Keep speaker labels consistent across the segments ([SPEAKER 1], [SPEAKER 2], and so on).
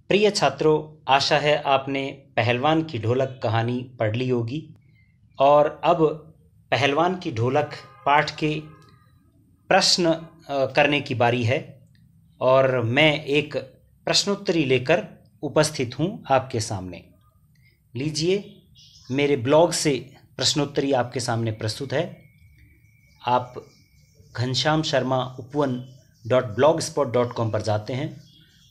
[SPEAKER 1] प्रिय छात्रों, आशा है आपने पहलवान की ढोलक कहानी पढ़ ली होगी और अब पहलवान की ढोलक पाठ के प्रश्न करने की बारी है। और मैं एक प्रश्नोत्तरी लेकर उपस्थित हूँ आपके सामने। लीजिए, मेरे ब्लॉग से प्रश्नोत्तरी आपके सामने प्रस्तुत है। आप घनश्याम शर्मा उपवन .blogspot.com पर जाते हैं,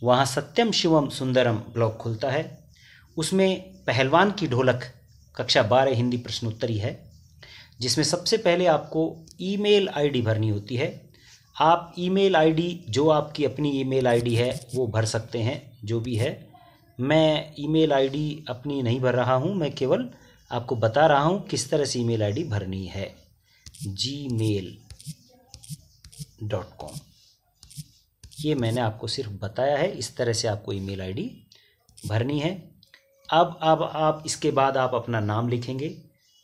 [SPEAKER 1] वहाँ सत्यम शिवम सुंदरम ब्लॉग खुलता है। उसमें पहलवान की ढोलक कक्षा 12 हिंदी प्रश्नोत्तरी है, जिसमें सबसे पहले आपको ईमेल आईडी भरनी होती है। आप ईमेल आईडी, जो आपकी अपनी ईमेल आईडी है, वो भर सकते हैं, जो भी है। मैं ईमेल आईडी अपनी नहीं भर रहा हूँ, मैं केवल आपको बता रहा हूँ किस तरह से ईमेल आईडी भरनी है। gmail.com, ये मैंने आपको सिर्फ बताया है, इस तरह से आपको ईमेल आईडी भरनी है। अब आप इसके बाद आप अपना नाम लिखेंगे,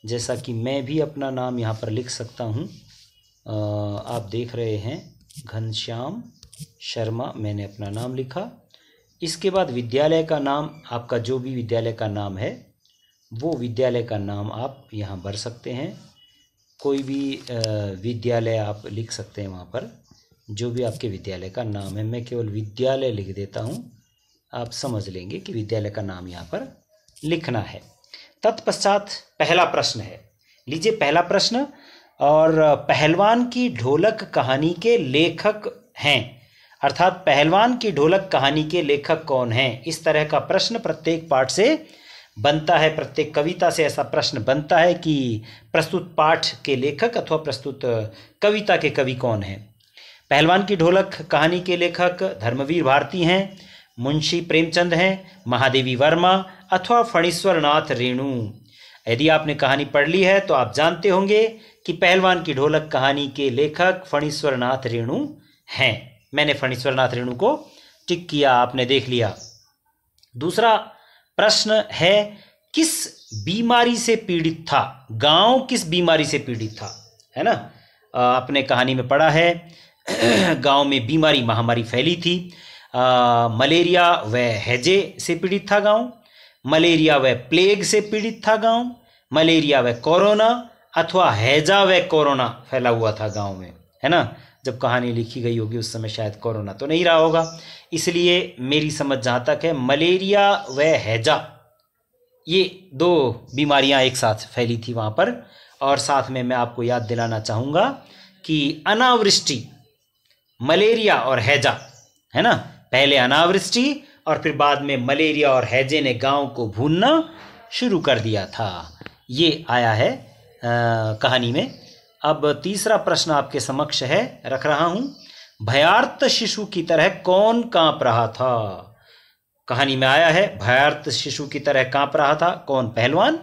[SPEAKER 1] जैसा कि मैं भी अपना नाम यहाँ पर लिख सकता हूँ। आप देख रहे हैं घनश्याम शर्मा, मैंने अपना नाम लिखा। इसके बाद विद्यालय का नाम, आपका जो भी विद्यालय का नाम है वो विद्यालय का नाम आप यहाँ भर सकते हैं। कोई भी विद्यालय आप लिख सकते हैं वहाँ पर, जो भी आपके विद्यालय का नाम है। मैं केवल विद्यालय लिख देता हूँ, आप समझ लेंगे कि विद्यालय का नाम यहाँ पर लिखना है। तत्पश्चात पहला प्रश्न है। लीजिए पहला प्रश्न, और पहलवान की ढोलक कहानी के लेखक हैं, अर्थात पहलवान की ढोलक कहानी के लेखक कौन हैं, इस तरह का प्रश्न प्रत्येक पाठ से बनता है। प्रत्येक कविता से ऐसा प्रश्न बनता है कि प्रस्तुत पाठ के लेखक अथवा प्रस्तुत कविता के कवि कौन हैं। पहलवान की ढोलक कहानी के लेखक धर्मवीर भारती हैं, मुंशी प्रेमचंद हैं, महादेवी वर्मा अथवा फणीश्वर नाथ रेणु। यदि आपने कहानी पढ़ ली है तो आप जानते होंगे कि पहलवान की ढोलक कहानी के लेखक फणीश्वर नाथ रेणु हैं। मैंने फणीश्वर नाथ रेणु को टिक किया, आपने देख लिया। दूसरा प्रश्न है, किस बीमारी से पीड़ित था गांव, किस बीमारी से पीड़ित था, है ना। आपने कहानी में पढ़ा है गांव में बीमारी, महामारी फैली थी। मलेरिया व हैजे से पीड़ित था गांव, मलेरिया व प्लेग से पीड़ित था गांव, मलेरिया व कोरोना अथवा हैजा व कोरोना फैला हुआ था गांव में, है ना। जब कहानी लिखी गई होगी उस समय शायद कोरोना तो नहीं रहा होगा, इसलिए मेरी समझ जहाँ तक है मलेरिया व हैजा, ये दो बीमारियां एक साथ फैली थी वहाँ पर। और साथ में मैं आपको याद दिलाना चाहूँगा कि अनावृष्टि, मलेरिया और हैजा, है ना, पहले अनावृष्टि और फिर बाद में मलेरिया और हैजे ने गांव को भूनना शुरू कर दिया था। ये आया है कहानी में। अब तीसरा प्रश्न आपके समक्ष है, रख रहा हूं। भयार्त शिशु की तरह कौन कांप रहा था। कहानी में आया है भयार्त शिशु की तरह कांप रहा था कौन, पहलवान,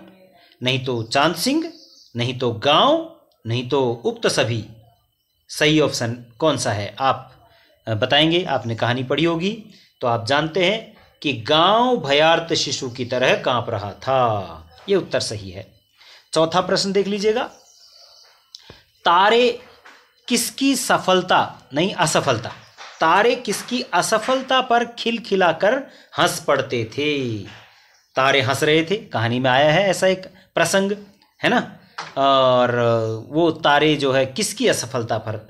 [SPEAKER 1] नहीं तो चांद सिंह, नहीं तो गांव, नहीं तो उक्त सभी। सही ऑप्शन कौन सा है आप बताएंगे। आपने कहानी पढ़ी होगी तो आप जानते हैं कि गांव भयार्त शिशु की तरह कांप रहा था, ये उत्तर सही है। चौथा प्रश्न देख लीजिएगा, तारे किसकी सफलता, नहीं असफलता, तारे किसकी असफलता पर खिलखिलाकर हंस पड़ते थे। तारे हंस रहे थे, कहानी में आया है ऐसा एक प्रसंग, है ना। और वो तारे जो है किसकी असफलता पर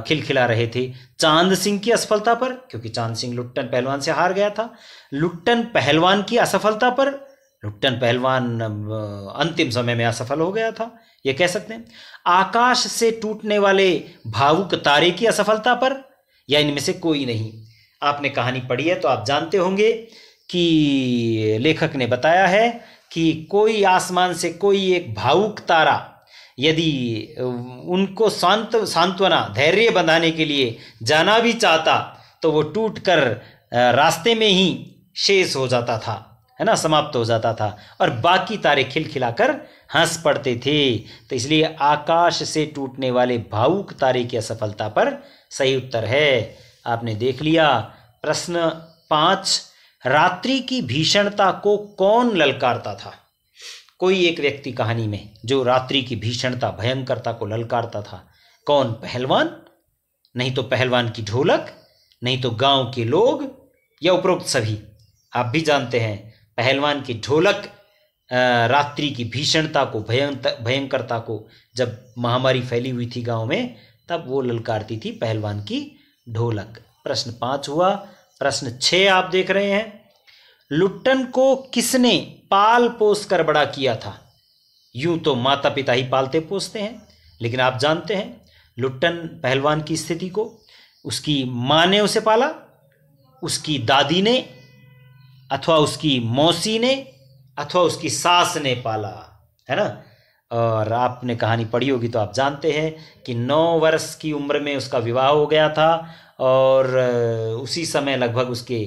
[SPEAKER 1] खिलखिला रहे थे, चांद सिंह की असफलता पर, क्योंकि चांद सिंह लुट्टन पहलवान से हार गया था। लुट्टन पहलवान की असफलता पर, लुट्टन पहलवान अंतिम समय में असफल हो गया था, ये कह सकते हैं। आकाश से टूटने वाले भावुक तारे की असफलता पर, या इनमें से कोई नहीं। आपने कहानी पढ़ी है तो आप जानते होंगे कि लेखक ने बताया है कि कोई आसमान से कोई एक भावुक तारा यदि उनको सांत्वना, धैर्य बंधाने के लिए जाना भी चाहता तो वो टूटकर रास्ते में ही शेष हो जाता था, है ना, समाप्त हो जाता था, और बाकी तारे खिलखिलाकर हंस पड़ते थे। तो इसलिए आकाश से टूटने वाले भावुक तारे की असफलता पर सही उत्तर है। आपने देख लिया। प्रश्न 5, रात्रि की भीषणता को कौन ललकारता था। कोई एक व्यक्ति कहानी में जो रात्रि की भीषणता, भयंकरता को ललकारता था, कौन, पहलवान, नहीं तो पहलवान की ढोलक, नहीं तो गांव के लोग, या उपरोक्त सभी। आप भी जानते हैं पहलवान की ढोलक रात्रि की भीषणता को, भयंकरता को, जब महामारी फैली हुई थी गांव में, तब वो ललकारती थी पहलवान की ढोलक। प्रश्न 5 हुआ। प्रश्न 6 आप देख रहे हैं। लुट्टन को किसने पाल पोस कर बड़ा किया था? यूं तो माता पिता ही पालते पोसते हैं, लेकिन आप जानते हैं लुट्टन पहलवान की स्थिति को उसकी माँ ने उसे पाला, उसकी दादी ने, अथवा उसकी मौसी ने, अथवा उसकी सास ने पाला, है ना। और आपने कहानी पढ़ी होगी तो आप जानते हैं कि 9 वर्ष की उम्र में उसका विवाह हो गया था और उसी समय लगभग उसके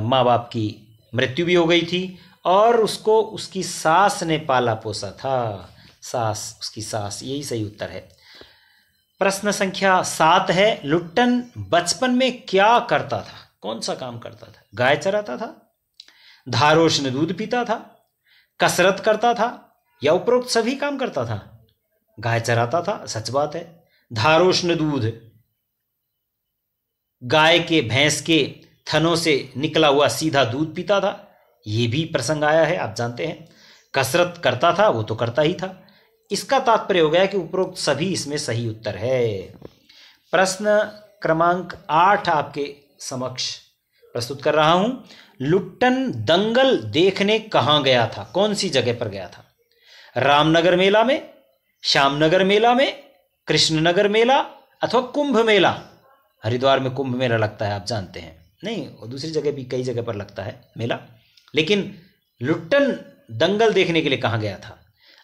[SPEAKER 1] माँ बाप की मृत्यु भी हो गई थी और उसको उसकी सास ने पाला पोसा था। सास, उसकी सास, यही सही उत्तर है। प्रश्न संख्या 7 है। लुट्टन बचपन में क्या करता था? कौन सा काम करता था? गाय चराता था, धारोष्ण दूध पीता था, कसरत करता था, या उपरोक्त सभी काम करता था? गाय चराता था, सच बात है। धारोष्ण दूध, गाय के, भैंस के थनों से निकला हुआ सीधा दूध पीता था, ये भी प्रसंग आया है, आप जानते हैं। कसरत करता था, वो तो करता ही था। इसका तात्पर्य हो गया कि उपरोक्त सभी इसमें सही उत्तर है। प्रश्न क्रमांक 8 आपके समक्ष प्रस्तुत कर रहा हूं। लुट्टन दंगल देखने कहां गया था? कौन सी जगह पर गया था? रामनगर मेला में, श्यामनगर मेला में, कृष्णनगर मेला, अथवा कुंभ मेला? हरिद्वार में कुंभ मेला लगता है, आप जानते हैं। नहीं, और दूसरी जगह भी कई जगह पर लगता है मेला, लेकिन लुट्टन दंगल देखने के लिए कहाँ गया था?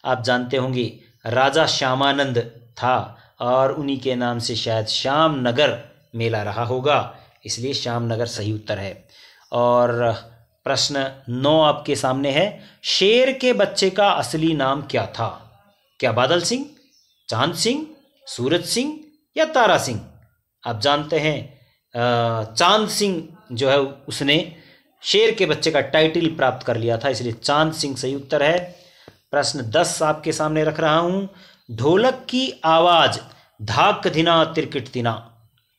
[SPEAKER 1] आप जानते होंगे राजा श्यामानंद था और उन्हीं के नाम से शायद श्यामनगर मेला रहा होगा, इसलिए श्यामनगर सही उत्तर है। और प्रश्न 9 आपके सामने है। शेर के बच्चे का असली नाम क्या था? क्या बादल सिंह, चांद सिंह, सूरज सिंह, या तारा सिंह? आप जानते हैं चांद सिंह जो है उसने शेर के बच्चे का टाइटल प्राप्त कर लिया था, इसलिए चांद सिंह सही उत्तर है। प्रश्न 10 आपके सामने रख रहा हूं। ढोलक की आवाज धाक धिना तिरकिट तिना,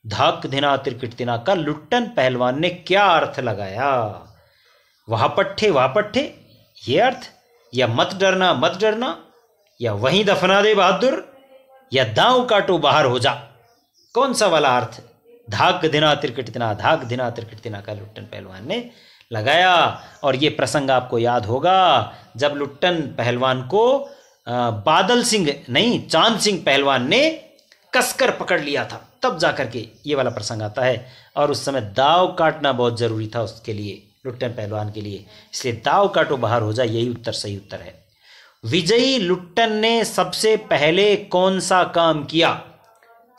[SPEAKER 1] धाक धिना तिरकिट तिना का लुट्टन पहलवान ने क्या अर्थ लगाया? वहा पट्ठे ये अर्थ, या मत डरना मत डरना, या वहीं दफना दे बहादुर, या दांव काटो बाहर हो जा? कौन सा वाला अर्थ धाक धिना तिरकिट तिना, धाक धिना तिरकिट तिना का लुट्टन पहलवान ने लगाया? और ये प्रसंग आपको याद होगा जब लुट्टन पहलवान को बादल सिंह नहीं चांद सिंह पहलवान ने कसकर पकड़ लिया था, तब जाकर के ये वाला प्रसंग आता है। और उस समय दाव काटना बहुत जरूरी था उसके लिए, लुट्टन पहलवान के लिए, इसलिए दाव काटो बाहर हो जाए, यही उत्तर सही उत्तर है। विजयी लुट्टन ने सबसे पहले कौन सा काम किया?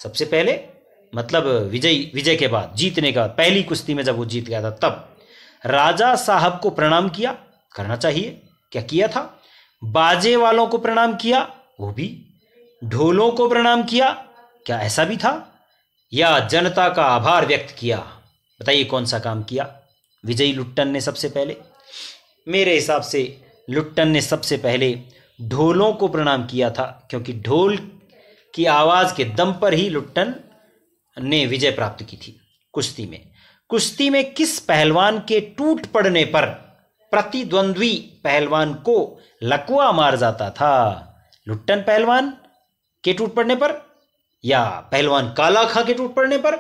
[SPEAKER 1] सबसे पहले मतलब विजय के बाद, जीतने का, पहली कुश्ती में जब वो जीत गया था तब राजा साहब को प्रणाम किया, करना चाहिए, क्या किया था? बाजे वालों को प्रणाम किया, वो भी। ढोलों को प्रणाम किया, क्या ऐसा भी था? या जनता का आभार व्यक्त किया? बताइए कौन सा काम किया विजयी लुट्टन ने सबसे पहले? मेरे हिसाब से लुट्टन ने सबसे पहले ढोलों को प्रणाम किया था, क्योंकि ढोल की आवाज के दम पर ही लुट्टन ने विजय प्राप्त की थी कुश्ती में। कुश्ती में किस पहलवान के टूट पड़ने पर प्रतिद्वंद्वी पहलवान को लकवा मार जाता था? लुट्टन पहलवान के टूट पड़ने पर, या पहलवान काला खां के टूट पड़ने पर,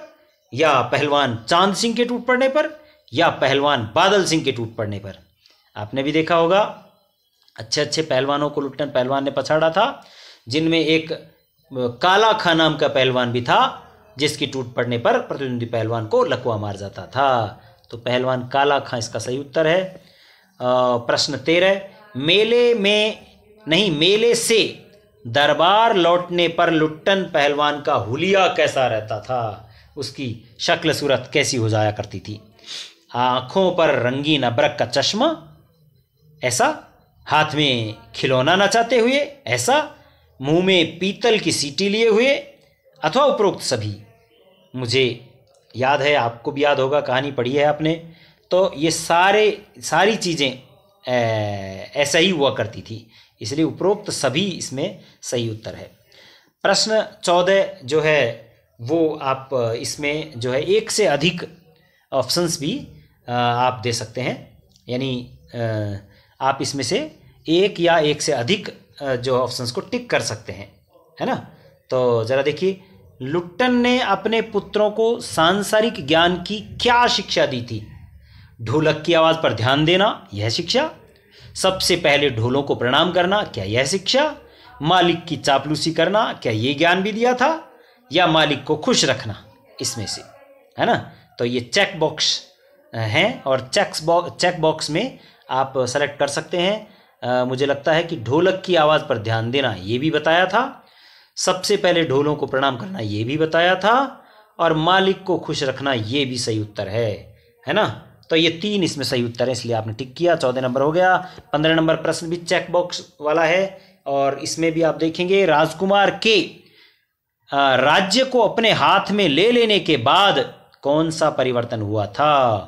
[SPEAKER 1] या पहलवान चांद सिंह के टूट पड़ने पर, या पहलवान बादल सिंह के टूट पड़ने पर? आपने भी देखा होगा अच्छे अच्छे पहलवानों को लुट्टन पहलवान ने पछाड़ा था, जिनमें एक काला खां नाम का पहलवान भी था, जिसकी टूट पड़ने पर प्रतिद्वंदी पहलवान को लकवा मार जाता था। तो पहलवान काला खां इसका सही उत्तर है। प्रश्न 13। मेले से दरबार लौटने पर लुट्टन पहलवान का हुलिया कैसा रहता था? उसकी शक्ल सूरत कैसी हो जाया करती थी? आंखों पर रंगीन अबरक का चश्मा, ऐसा? हाथ में खिलौना नचाते हुए, ऐसा? मुंह में पीतल की सीटी लिए हुए, अथवा उपरोक्त सभी? मुझे याद है, आपको भी याद होगा, कहानी पढ़ी है आपने, तो ये सारी चीज़ें ऐसा ही हुआ करती थी, इसलिए उपरोक्त सभी इसमें सही उत्तर है। प्रश्न 14 जो है वो आप इसमें जो है एक से अधिक ऑप्शंस भी आप दे सकते हैं, यानी आप इसमें से एक या एक से अधिक जो ऑप्शंस को टिक कर सकते हैं, है ना। तो ज़रा देखिए, लुट्टन ने अपने पुत्रों को सांसारिक ज्ञान की क्या शिक्षा दी थी? ढोलक की आवाज़ पर ध्यान देना, यह शिक्षा। सबसे पहले ढोलों को प्रणाम करना, क्या यह शिक्षा? मालिक की चापलूसी करना, क्या ये ज्ञान भी दिया था? या मालिक को खुश रखना, इसमें से, है ना। तो ये चेक बॉक्स हैं और चेक बॉक्स में आप सेलेक्ट कर सकते हैं। मुझे लगता है कि ढोलक की आवाज़ पर ध्यान देना ये भी बताया था, सबसे पहले ढोलों को प्रणाम करना ये भी बताया था, और मालिक को खुश रखना ये भी सही उत्तर है ना। तो ये 3 इसमें सही उत्तर है, इसलिए आपने टिक किया। 14 नंबर हो गया। 15 नंबर प्रश्न भी चेक बॉक्स वाला है, और इसमें भी आप देखेंगे राजकुमार के राज्य को अपने हाथ में ले लेने के बाद कौन सा परिवर्तन हुआ था?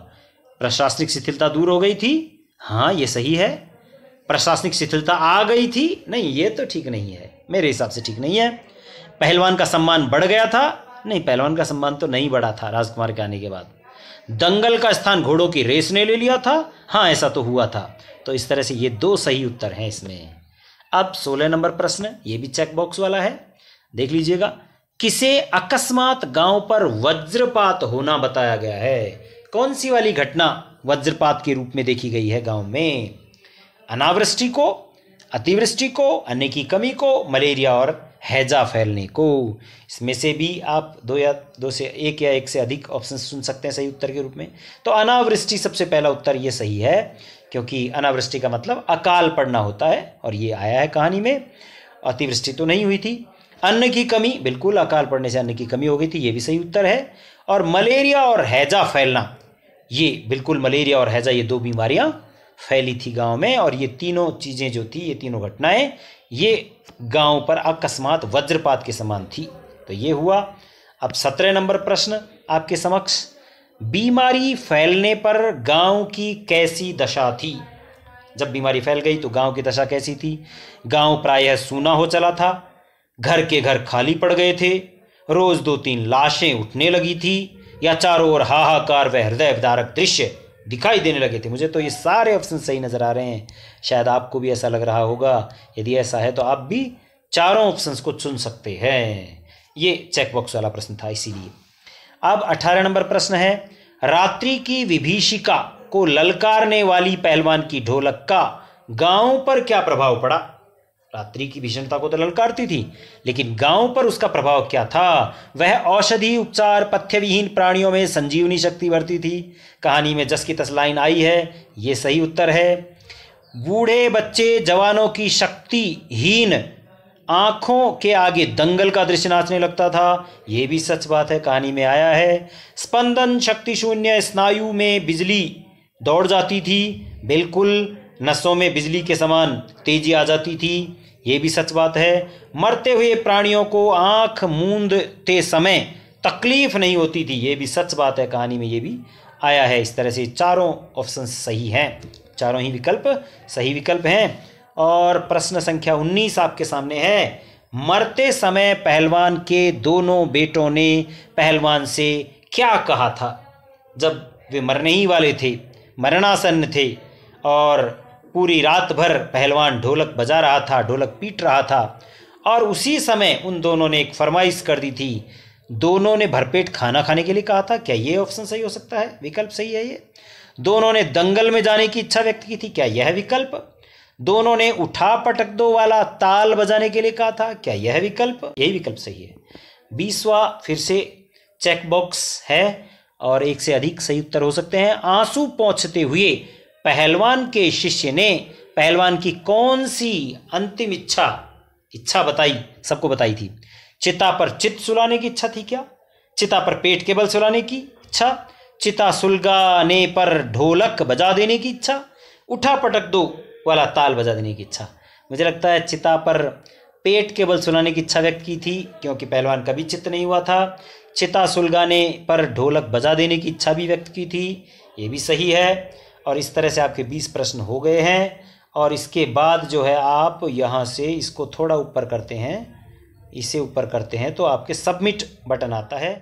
[SPEAKER 1] प्रशासनिक शिथिलता दूर हो गई थी, हाँ ये सही है। प्रशासनिक शिथिलता आ गई थी, नहीं ये तो ठीक नहीं है, मेरे हिसाब से ठीक नहीं है। पहलवान का सम्मान बढ़ गया था, नहीं पहलवान का सम्मान तो नहीं बढ़ा था राजकुमार के आने के बाद। दंगल का स्थान घोड़ों की रेस ने ले लिया था, हाँ ऐसा तो हुआ था। तो इस तरह से ये 2 सही उत्तर हैं इसमें। अब 16 नंबर प्रश्न, ये भी चेक बॉक्स वाला है, देख लीजिएगा। किसे अकस्मात गांव पर वज्रपात होना बताया गया है? कौन सी वाली घटना वज्रपात के रूप में देखी गई है गांव में? अनावृष्टि को, अतिवृष्टि को, अन्न की कमी को, मलेरिया और हैजा फैलने को। इसमें से भी आप 2 या 2 से 1 या 1 से अधिक ऑप्शन चुन सकते हैं सही उत्तर के रूप में। तो अनावृष्टि सबसे पहला उत्तर ये सही है, क्योंकि अनावृष्टि का मतलब अकाल पड़ना होता है, और ये आया है कहानी में। अतिवृष्टि तो नहीं हुई थी। अन्न की कमी, बिल्कुल अकाल पड़ने से अन्न की कमी हो गई थी, ये भी सही उत्तर है। और मलेरिया और हैजा फैलना, ये बिल्कुल मलेरिया और हैजा ये 2 बीमारियां फैली थी गांव में, और ये तीनों चीज़ें जो थी, ये तीनों घटनाएं ये गांव पर अकस्मात वज्रपात के समान थी। तो ये हुआ। अब 17 नंबर प्रश्न आपके समक्ष, बीमारी फैलने पर गांव की कैसी दशा थी? जब बीमारी फैल गई तो गांव की दशा कैसी थी? गांव प्रायः सूना हो चला था, घर के घर खाली पड़ गए थे, रोज 2-3 लाशें उठने लगी थी, या चारों ओर हाहाकार व हृदय विदारक दृश्य दिखाई देने लगे थे। मुझे तो ये सारे ऑप्शन सही नजर आ रहे हैं, शायद आपको भी ऐसा लग रहा होगा। यदि ऐसा है तो आप भी चारों ऑप्शंस को चुन सकते हैं। ये चेक बॉक्स वाला प्रश्न था इसीलिए। अब 18 नंबर प्रश्न है, रात्रि की विभीषिका को ललकारने वाली पहलवान की ढोलक का गांव पर क्या प्रभाव पड़ा? रात्रि की भीषणता को तो ललकारती थी, लेकिन गांव पर उसका प्रभाव क्या था? वह औषधि उपचार पथ्यविहीन प्राणियों में संजीवनी शक्ति भरती थी। कहानी में जस की तस लाइन आई है, ये सही उत्तर है। बूढ़े बच्चे जवानों की शक्तिहीन आंखों के आगे दंगल का दृश्य नाचने लगता था, ये भी सच बात है, कहानी में आया है। स्पंदन शक्ति शून्य स्नायु में बिजली दौड़ जाती थी, बिल्कुल नसों में बिजली के समान तेजी आ जाती थी, ये भी सच बात है। मरते हुए प्राणियों को आंख मूंदते समय तकलीफ नहीं होती थी, ये भी सच बात है, कहानी में ये भी आया है। इस तरह से चारों ऑप्शन सही हैं, चारों ही विकल्प सही विकल्प हैं। और प्रश्न संख्या 19 आपके सामने है, मरते समय पहलवान के दोनों बेटों ने पहलवान से क्या कहा था? जब वे मरने ही वाले थे, मरणासन्न थे, और पूरी रात भर पहलवान ढोलक बजा रहा था, ढोलक पीट रहा था, और उसी समय उन दोनों ने एक फरमाइश कर दी थी, दोनों ने भरपेट खाना खाने के लिए कहा था। क्या ये ऑप्शन सही हो सकता है? विकल्प सही है ये। दोनों ने दंगल में जाने की इच्छा व्यक्त की थी, क्या यह विकल्प? दोनों ने उठा पटक दो वाला ताल बजाने के लिए कहा था, क्या यह विकल्प? यही विकल्प सही है। 20वां फिर से चेक बॉक्स है, और 1 से अधिक सही उत्तर हो सकते हैं। आंसू पोंछते हुए पहलवान के शिष्य ने पहलवान की कौन सी अंतिम इच्छा बताई, सबको बताई थी? चिता पर चित सुलाने की इच्छा थी क्या? चिता पर पेट के बल सुलाने की इच्छा? चिता सुलगाने पर ढोलक बजा देने की इच्छा? उठा पटक दो वाला ताल बजा देने की इच्छा? मुझे लगता है चिता पर पेट के बल सुलाने की इच्छा व्यक्त की थी, क्योंकि पहलवान कभी चित्त नहीं हुआ था। चिता सुलगाने पर ढोलक बजा देने की इच्छा भी व्यक्त की थी, ये भी सही है। और इस तरह से आपके 20 प्रश्न हो गए हैं। और इसके बाद जो है आप यहाँ से इसको थोड़ा ऊपर करते हैं, इसे ऊपर करते हैं तो आपके सबमिट बटन आता है।